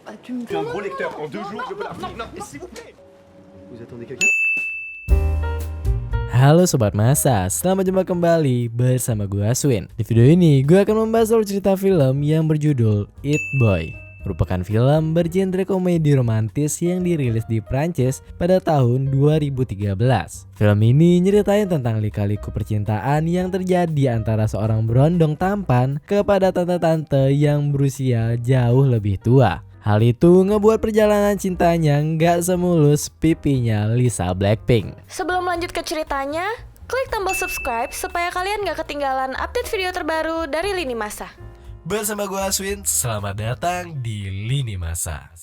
Ah, tu me Je suis un demandes. gros lecteur. En 2 jours, je peux la finir. Non, mais s'il vous plaît. Vous attendez quelqu'un? Halo Sobat Masa, selamat jumpa kembali bersama gue Aswin. Di video ini gue akan membahas soal cerita film yang berjudul It Boy. Merupakan film bergenre komedi romantis yang dirilis di Prancis pada tahun 2013. Film ini nyeritain tentang lika-liku percintaan yang terjadi antara seorang berondong tampan kepada tante-tante yang berusia jauh lebih tua. Hal itu ngebuat perjalanan cintanya nggak semulus pipinya Lisa Blackpink. Sebelum lanjut ke ceritanya, klik tombol subscribe supaya kalian gak ketinggalan update video terbaru dari Lini Masa. Bersama gue Aswin, selamat datang di Lini Masa.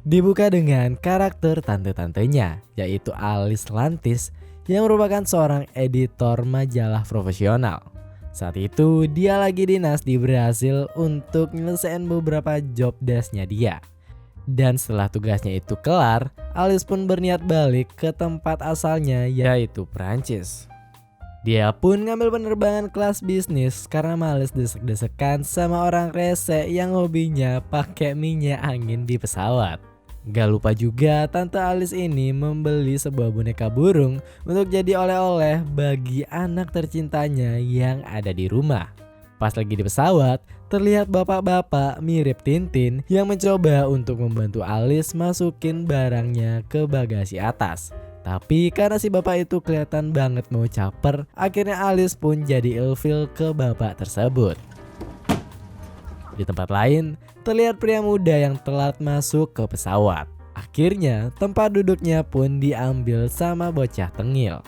Dibuka dengan karakter tante-tantenya, yaitu Alice Lantis yang merupakan seorang editor majalah profesional. Saat itu dia lagi dinas di Brasil untuk nyelesain beberapa job desk-nya dia. Dan setelah tugasnya itu kelar, Alice pun berniat balik ke tempat asalnya, yaitu Prancis. Dia pun ngambil penerbangan kelas bisnis karena males desek-desekan sama orang rese yang hobinya pakai minyak angin di pesawat. Gak lupa juga Tante Alice ini membeli sebuah boneka burung untuk jadi oleh-oleh bagi anak tercintanya yang ada di rumah. Pas lagi di pesawat, terlihat bapak-bapak mirip Tintin yang mencoba untuk membantu Alice masukin barangnya ke bagasi atas. Tapi karena si bapak itu kelihatan banget mau caper, akhirnya Alice pun jadi ilfil ke bapak tersebut. Di tempat lain, terlihat pria muda yang telat masuk ke pesawat. Akhirnya, tempat duduknya pun diambil sama bocah tengil.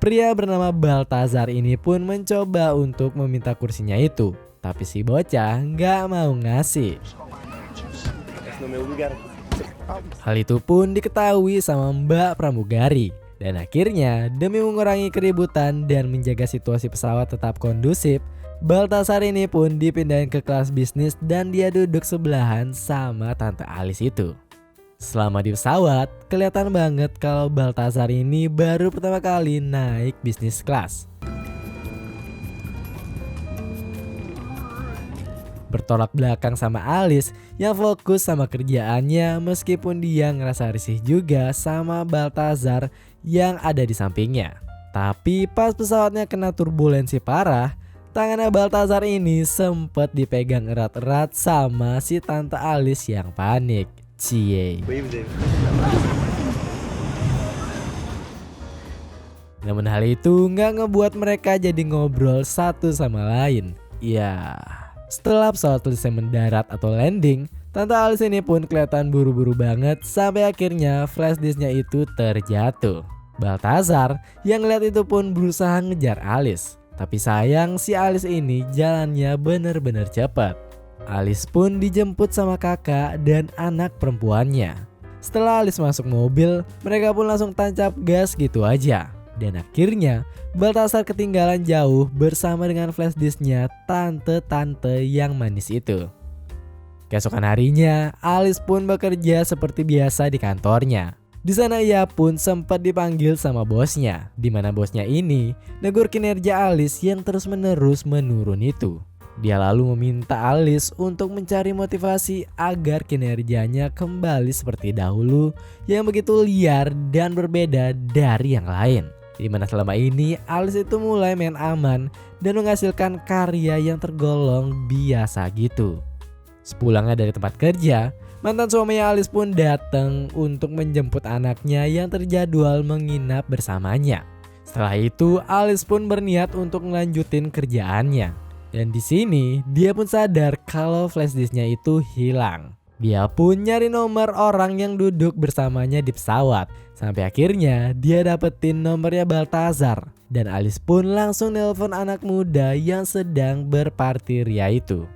Pria bernama Baltazar ini pun mencoba untuk meminta kursinya itu, tapi si bocah nggak mau ngasih. No me obligaron. Hal itu pun diketahui sama Mbak Pramugari. Dan akhirnya, demi mengurangi keributan dan menjaga situasi pesawat tetap kondusif, Baltasar ini pun dipindahin ke kelas bisnis dan dia duduk sebelahan sama Tante Alice itu. Selama di pesawat, kelihatan banget kalau Baltasar ini baru pertama kali naik bisnis kelas. Bertolak belakang sama Alice yang fokus sama kerjaannya meskipun dia ngerasa risih juga sama Baltasar yang ada di sampingnya. Tapi pas pesawatnya kena turbulensi parah, tangannya Baltazar ini sempat dipegang erat-erat sama si Tante Alice yang panik. Cie. Oui, vous avez. Namun hal itu nggak ngebuat mereka jadi ngobrol satu sama lain. Ya, setelah pesawat selesai mendarat atau landing, Tante Alice ini pun kelihatan buru-buru banget sampai akhirnya flash disknya itu terjatuh. Baltazar yang ngeliat itu pun berusaha ngejar Alice. Tapi sayang si Alice ini jalannya bener-bener cepat. Alice pun dijemput sama kakak dan anak perempuannya. Setelah Alice masuk mobil, mereka pun langsung tancap gas gitu aja. Dan akhirnya Baltasar ketinggalan jauh bersama dengan flash disknya tante-tante yang manis itu. Keesokan harinya, Alice pun bekerja seperti biasa di kantornya. Di sana ia pun sempat dipanggil sama bosnya, di mana bosnya ini negur kinerja Alice yang terus-menerus menurun itu. Dia lalu meminta Alice untuk mencari motivasi agar kinerjanya kembali seperti dahulu yang begitu liar dan berbeda dari yang lain. Di mana selama ini Alice itu mulai main aman dan menghasilkan karya yang tergolong biasa gitu. Sepulangnya dari tempat kerja, mantan suaminya Alice pun datang untuk menjemput anaknya yang terjadwal menginap bersamanya. Setelah itu, Alice pun berniat untuk melanjutin kerjaannya. Dan di sini, dia pun sadar kalau flash disknya itu hilang. Dia pun nyari nomor orang yang duduk bersamanya di pesawat. Sampai akhirnya, dia dapetin nomornya Baltazar. Dan Alice pun langsung nelpon anak muda yang sedang berparty ria itu.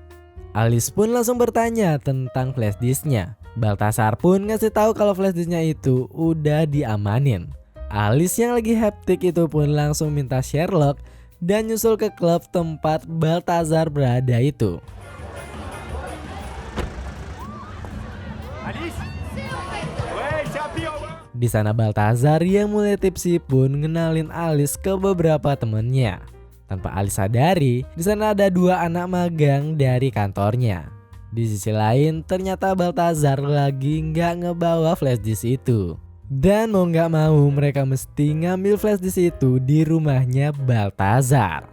Alice pun langsung bertanya tentang flash disknya. Baltasar pun ngasih tahu kalau flash disknya itu udah diamanin. Alice yang lagi haptik itu pun langsung minta Sherlock dan nyusul ke klub tempat Balthazar berada itu. Alice. Ouais, c'est un pire. Di sana Balthazar yang mulai tipsi pun ngenalin Alice ke beberapa temennya. Tanpa Alice sadari, di sana ada 2 anak magang dari kantornya. Di sisi lain, ternyata Balthazar lagi nggak ngebawa flash disk itu. Dan mau nggak mau mereka mesti ngambil flash disk itu di rumahnya Balthazar.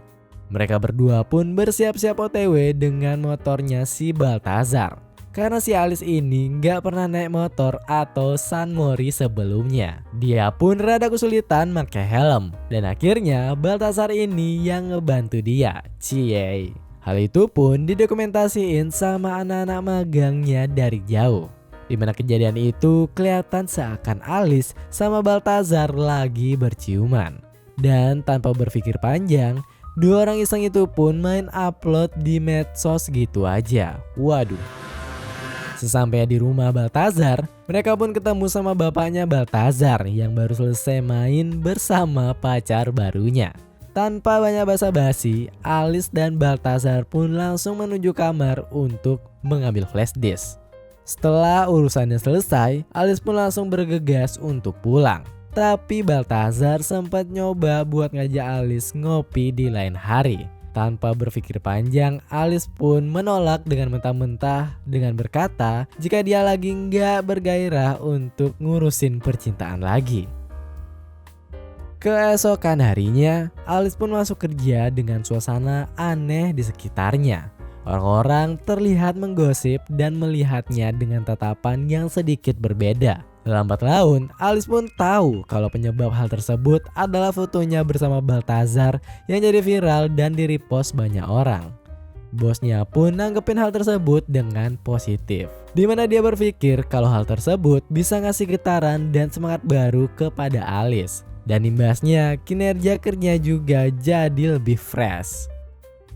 Mereka berdua pun bersiap-siap OTW dengan motornya si Balthazar. Karena si Alice ini nggak pernah naik motor atau San Mori sebelumnya. Dia pun rada kesulitan pakai helm. Dan akhirnya Balthazar ini yang ngebantu dia. Cie. Hal itu pun didokumentasiin sama anak-anak magangnya dari jauh. Dimana kejadian itu kelihatan seakan Alice sama Balthazar lagi berciuman. Dan tanpa berpikir panjang, 2 orang iseng itu pun main upload di medsos gitu aja. Waduh. Sesampainya di rumah Balthazar, mereka pun ketemu sama bapaknya Balthazar yang baru selesai main bersama pacar barunya. Tanpa banyak basa-basi, Alice dan Balthazar pun langsung menuju kamar untuk mengambil flash disk. Setelah urusannya selesai, Alice pun langsung bergegas untuk pulang. Tapi Balthazar sempat nyoba buat ngajak Alice ngopi di lain hari. Tanpa berpikir panjang, Alice pun menolak dengan mentah-mentah dengan berkata jika dia lagi nggak bergairah untuk ngurusin percintaan lagi. Keesokan harinya, Alice pun masuk kerja dengan suasana aneh di sekitarnya. Orang-orang terlihat menggosip dan melihatnya dengan tatapan yang sedikit berbeda. Lambat laun, Alice pun tahu kalau penyebab hal tersebut adalah fotonya bersama Balthazar yang jadi viral dan di-repost banyak orang. Bosnya pun nanggepin hal tersebut dengan positif, di mana dia berpikir kalau hal tersebut bisa ngasih getaran dan semangat baru kepada Alice. Dan imbasnya, kinerja kerja juga jadi lebih fresh.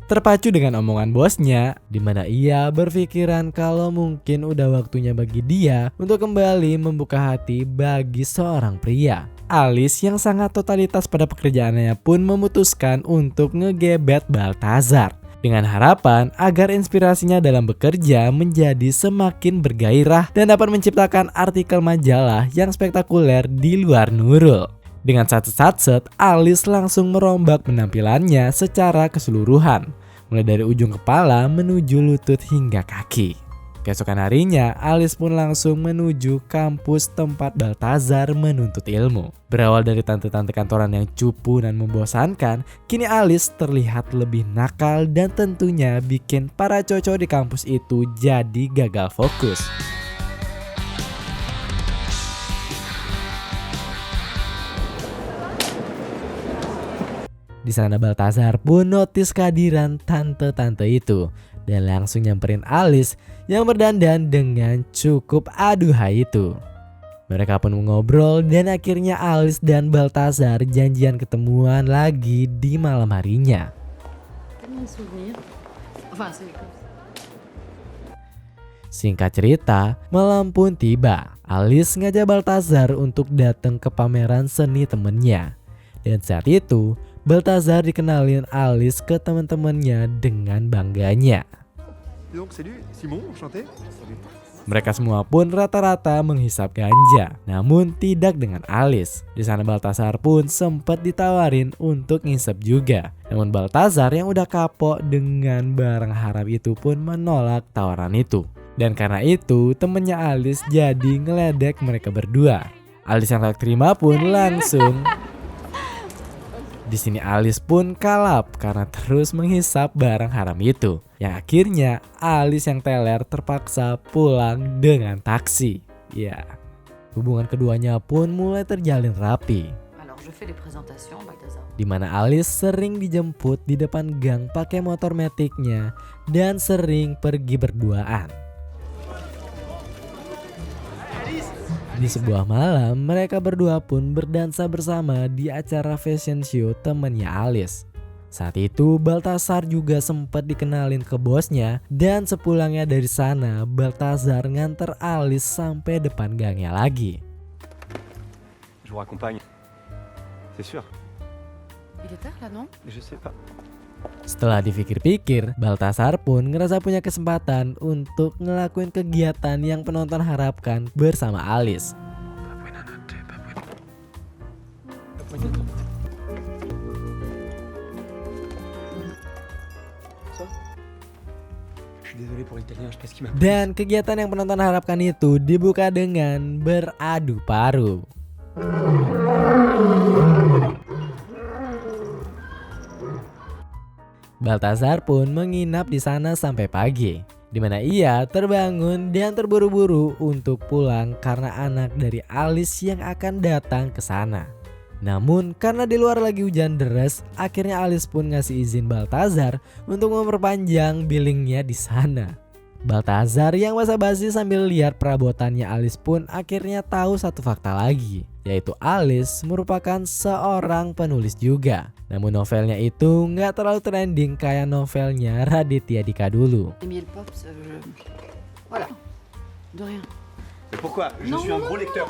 Terpacu dengan omongan bosnya, di mana ia berpikiran kalau mungkin udah waktunya bagi dia untuk kembali membuka hati bagi seorang pria. Alice yang sangat totalitas pada pekerjaannya pun memutuskan untuk ngegebet Balthazar dengan harapan agar inspirasinya dalam bekerja menjadi semakin bergairah dan dapat menciptakan artikel majalah yang spektakuler di luar Nurul. Dengan satset-satset, Alice langsung merombak penampilannya secara keseluruhan, mulai dari ujung kepala menuju lutut hingga kaki. Keesokan harinya, Alice pun langsung menuju kampus tempat Balthazar menuntut ilmu. Berawal dari tante-tante kantoran yang cupu dan membosankan, kini Alice terlihat lebih nakal dan tentunya bikin para cowok di kampus itu jadi gagal fokus. Di sana Balthazar pun notis kehadiran tante-tante itu dan langsung nyamperin Alice yang berdandan dengan cukup aduhai itu. Mereka pun ngobrol dan akhirnya Alice dan Balthazar janjian ketemuan lagi di malam harinya. Singkat cerita, malam pun tiba. Alice ngajak Balthazar untuk datang ke pameran seni temennya. Dan saat itu, Balthazar dikenalin Alice ke teman-temannya dengan bangganya. Donc salut, Simon, enchanté. Mereka semua pun rata-rata menghisap ganja, namun tidak dengan Alice. Di sana Balthazar pun sempat ditawarin untuk ngisep juga. Namun Balthazar yang udah kapok dengan barang haram itu pun menolak tawaran itu. Dan karena itu temennya Alice jadi ngeledek mereka berdua. Alice yang tak terima pun langsung. Di sini Alice pun kalap karena terus menghisap barang haram itu. Yang akhirnya Alice yang teler terpaksa pulang dengan taksi. Ya, hubungan keduanya pun mulai terjalin rapi. Di mana Alice sering dijemput di depan gang pakai motor metiknya dan sering pergi berduaan. Di sebuah malam, mereka berdua pun berdansa bersama di acara fashion show temannya Alice. Saat itu, Balthazar juga sempat dikenalin ke bosnya dan sepulangnya dari sana, Balthazar nganter Alice sampai depan gangnya lagi. Je vous raccompagne. C'est sûr. Il est tard là, non? Je sais pas. Setelah dipikir-pikir, Baltasar pun ngerasa punya kesempatan untuk ngelakuin kegiatan yang penonton harapkan bersama Alice. Je suis désolé pour l'italien, je sais pas ce qui m'a. Dan kegiatan yang penonton harapkan itu dibuka dengan beradu paru. Baltasar pun menginap di sana sampai pagi, di mana ia terbangun dan terburu-buru untuk pulang karena anak dari Alice yang akan datang ke sana. Namun karena di luar lagi hujan deras, akhirnya Alice pun ngasih izin Baltasar untuk memperpanjang billingnya di sana. Baltasar yang basa-basi sambil lihat perabotannya Alice pun akhirnya tahu satu fakta lagi, yaitu Alice merupakan seorang penulis juga. Namun novelnya itu nggak terlalu trending kayak novelnya Raditya Dika dulu. Emile Pops, voilà. De rien. Mais pourquoi? Je Non, suis un non, gros non, lecteur.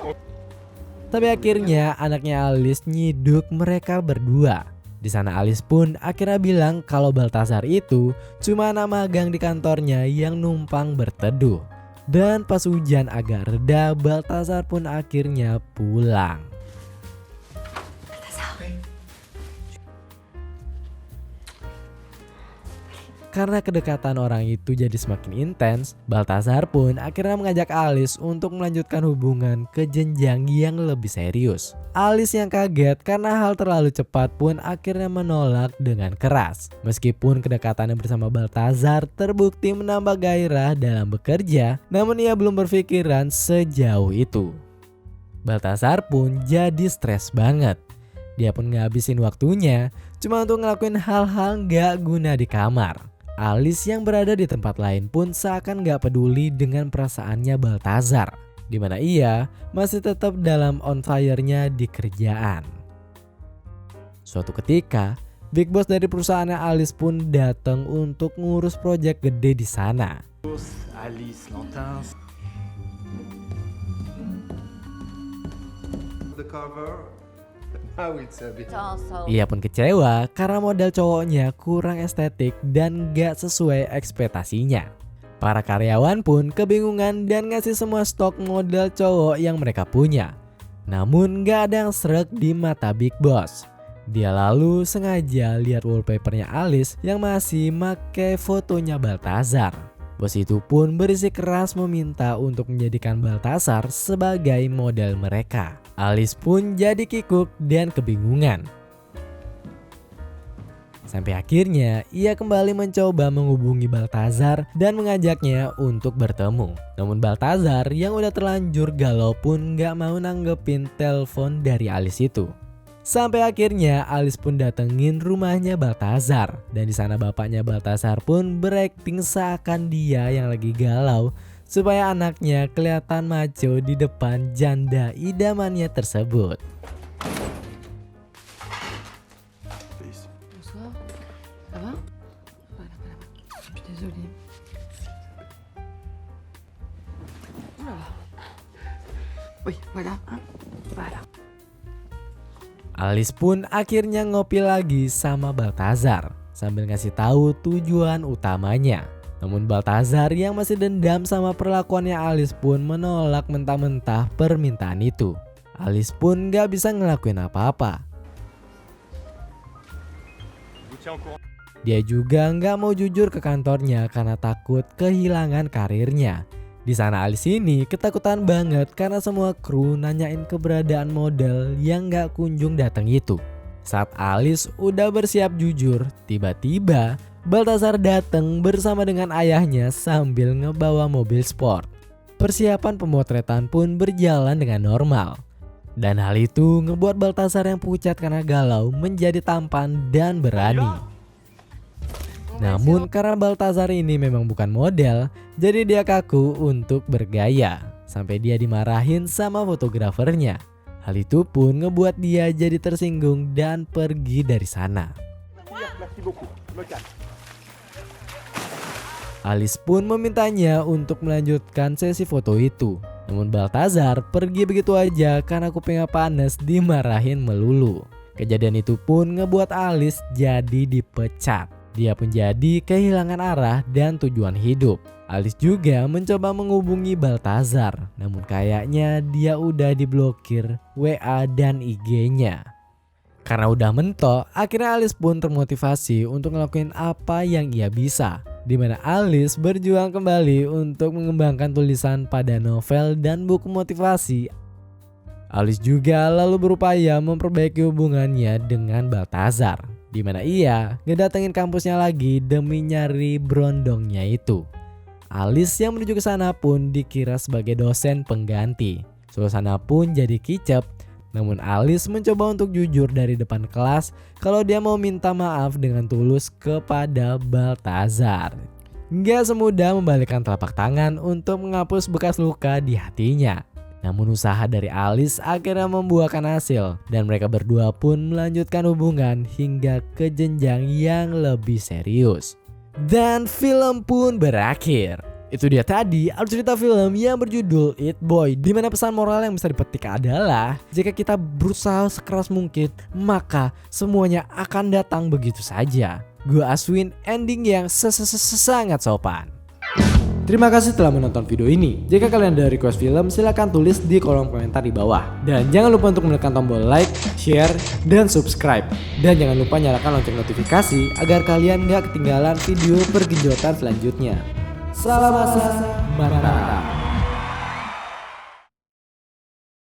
Tapi akhirnya anaknya Alice nyiduk mereka berdua. Di sana Alice pun akhirnya bilang kalau Baltasar itu cuma anak magang di kantornya yang numpang berteduh. Dan pas hujan agak reda, Baltasar pun akhirnya pulang. Karena kedekatan orang itu jadi semakin intens, Baltasar pun akhirnya mengajak Alice untuk melanjutkan hubungan ke jenjang yang lebih serius. Alice yang kaget karena hal terlalu cepat pun akhirnya menolak dengan keras. Meskipun kedekatannya bersama Baltasar terbukti menambah gairah dalam bekerja, namun ia belum berpikiran sejauh itu. Baltasar pun jadi stres banget. Dia pun ngabisin waktunya cuma untuk ngelakuin hal-hal gak guna di kamar. Alice yang berada di tempat lain pun seakan gak peduli dengan perasaannya Baltasar, di mana ia masih tetap dalam on fire-nya di kerjaan. Suatu ketika, big boss dari perusahaannya Alice pun datang untuk ngurus proyek gede di sana. Alice Lantin. The cover. Now it's a bit. Ia pun kecewa karena model cowoknya kurang estetik dan gak sesuai ekspektasinya. Para karyawan pun kebingungan dan ngasih semua stok model cowok yang mereka punya. Namun gak ada yang sreg di mata Big Boss. Dia lalu sengaja lihat wallpapernya Alice yang masih make fotonya Baltasar. Bos itu pun berisik keras meminta untuk menjadikan Baltasar sebagai model mereka. Alice pun jadi kikuk dan kebingungan. Sampai akhirnya ia kembali mencoba menghubungi Baltasar dan mengajaknya untuk bertemu. Namun Baltasar yang udah terlanjur galau pun gak mau nanggepin telepon dari Alice itu. Sampai akhirnya Alice pun datengin rumahnya Baltasar, dan di sana bapaknya Baltasar pun berakting seakan dia yang lagi galau supaya anaknya kelihatan maco di depan janda idamannya tersebut. Please. Bonsoir. Ça va? Voilà, voilà. Je suis désolée. Oh là là. Oui, voilà. Hein. Voilà. Alice pun akhirnya ngopi lagi sama Baltasar sambil ngasih tahu tujuan utamanya. Namun Baltasar yang masih dendam sama perlakuannya Alice pun menolak mentah-mentah permintaan itu. Alice pun gak bisa ngelakuin apa-apa. Je vous tiens au courant. Dia juga nggak mau jujur ke kantornya karena takut kehilangan karirnya. Di sana Alice ini ketakutan banget karena semua kru nanyain keberadaan model yang nggak kunjung datang itu. Saat Alice udah bersiap jujur, tiba-tiba Baltasar datang bersama dengan ayahnya sambil ngebawa mobil sport. Persiapan pemotretan pun berjalan dengan normal. Dan hal itu ngebuat Baltasar yang pucat karena galau menjadi tampan dan berani. Namun karena Baltasar ini memang bukan model, jadi dia kaku untuk bergaya. Sampai dia dimarahin sama fotografernya. Hal itu pun ngebuat dia jadi tersinggung dan pergi dari sana. Merci beaucoup. Me calme. Alice pun memintanya untuk melanjutkan sesi foto itu. Namun Baltasar pergi begitu aja karena kupingnya panas dimarahin melulu. Kejadian itu pun ngebuat Alice jadi dipecat. Dia pun jadi kehilangan arah dan tujuan hidup. Alice juga mencoba menghubungi Balthazar, namun kayaknya dia udah diblokir WA dan IG-nya. Karena udah mentok, akhirnya Alice pun termotivasi untuk ngelakuin apa yang ia bisa. Di mana Alice berjuang kembali untuk mengembangkan tulisan pada novel dan buku motivasi. Alice juga lalu berupaya memperbaiki hubungannya dengan Balthazar, di mana ia ngedatengin kampusnya lagi demi nyari brondongnya itu. Alice yang menuju ke sana pun dikira sebagai dosen pengganti. Suasana pun jadi kicep. Namun Alice mencoba untuk jujur dari depan kelas kalau dia mau minta maaf dengan tulus kepada Balthazar. Nggak semudah membalikkan telapak tangan untuk menghapus bekas luka di hatinya. Namun usaha dari Alice akhirnya membuahkan hasil dan mereka berdua pun melanjutkan hubungan hingga ke jenjang yang lebih serius. Dan film pun berakhir. Itu dia tadi alur cerita film yang berjudul It Boy, di mana pesan moral yang bisa dipetik adalah jika kita berusaha sekeras mungkin, maka semuanya akan datang begitu saja. Gue Aswin, ending yang sangat sopan. Terima kasih telah menonton video ini. Jika kalian ada request film, silahkan tulis di kolom komentar di bawah. Dan jangan lupa untuk menekan tombol like, share, dan subscribe. Dan jangan lupa nyalakan lonceng notifikasi agar kalian gak ketinggalan video pergenjotan selanjutnya. Salam masa, mantap.